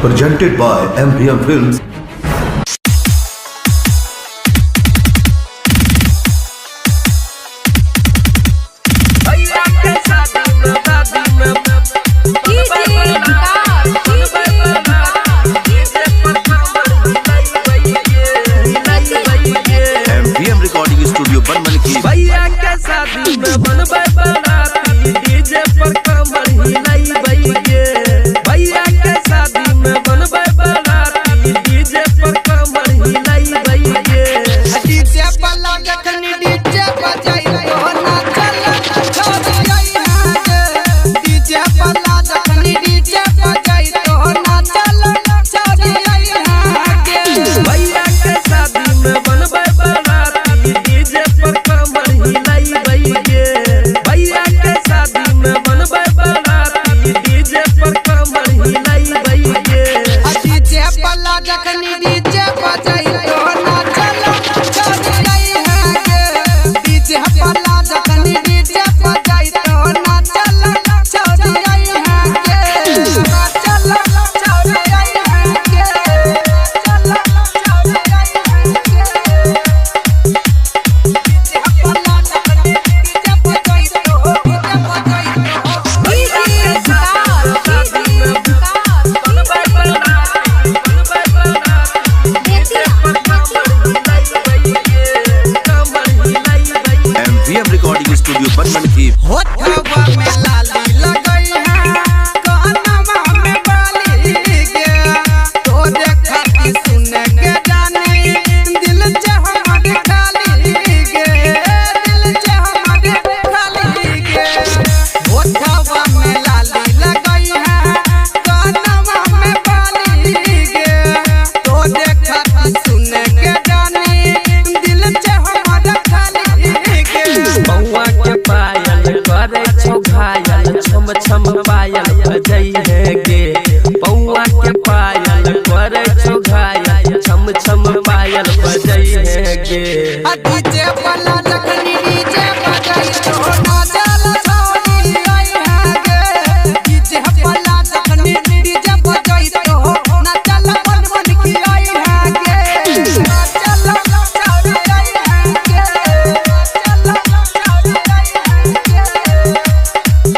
presented by MVM Films. MVM Recording Studio बनमन की भैया के शादी में बनबै बराती डीजे पर कमर हिलाई भैया। भैया के शादी में बनबै बराती डीजे पर कमर हिलाई भैया। डीजे वाला जखनी डीजे बजाई तो नाचल छोड़ी आई डीजे वाला जखनी डीजे बजाई तो नाचल छोड़ी आई भैया के शादी में बनबै बराती डीजे पर कमर हिलाई भैया। भैया के शादी में बनबै बराती डीजे पर कमर हिलाई भैया। डीजे वाला जखनी डीजे बजाई तो नाचल छोड़ी आई डीजे वाला जखनी डीजे बजाई तो नाचल छोड़ी आई नाचल छोड़ी आई MVM Recording Studio बनमन की होठवा में लाली लगई है कानवा में बाली गे तो देखती सुन के जानी दिल चाहत खाली गे दिल चाहत खाली गे होठवा में लाली लगई है कानवा में बाली गे तो देखती सुन के जानी दिल चाहत खाली गे बउआ के पायल करे छौ घायल छम छम पायल बजई है गे। बउआ के पायल करे छौ घायल छम छम पायल बजई है गे। डीजे वाला जखनी डीजे बजाई तो नाचल छोड़ी आई गे डीजे वाला जखनी डीजे बजाई तो नाचल बनमन की आई गे नाचल छोड़ी आई गे नाचल छोड़ी आई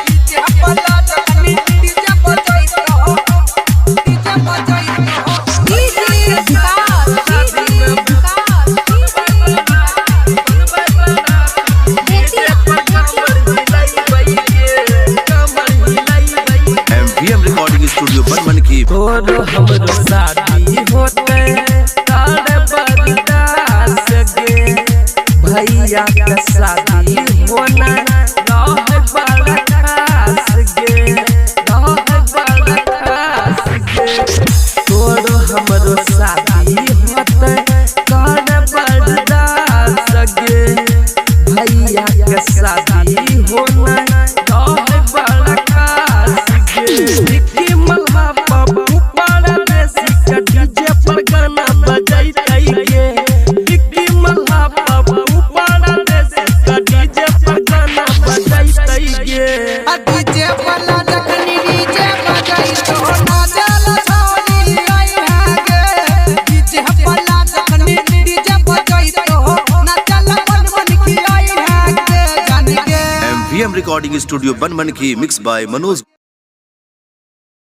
डीजे वाला जखनी डीजे बजाई तो डीजे बजाई MVM Recording Studio बनमन की तोर हमरो शादी होते तारे बरदास गे। भैया के शादी होना रह बड़ा खास गे रह बड़ा खास गे। तोर हमरो शादी होते तारे बरदास गे। भैया के शादी होना रह बड़ा खास गे। विक्की मल्हा पप्पू परदेसी का डीजे पर गाना बजाई गे। विक्की मल्हा पप्पू परदेसी का डीजे पर गाना बजाई गे। डीजे वाला जखनी डीजे बजाई तो नाचल छोड़ी आई गे डीजे वाला जखनी डीजे बजाई तो नाचल बनमन की आई गे जान गे MVM Recording Studio बनमन की Mixed by Manoj।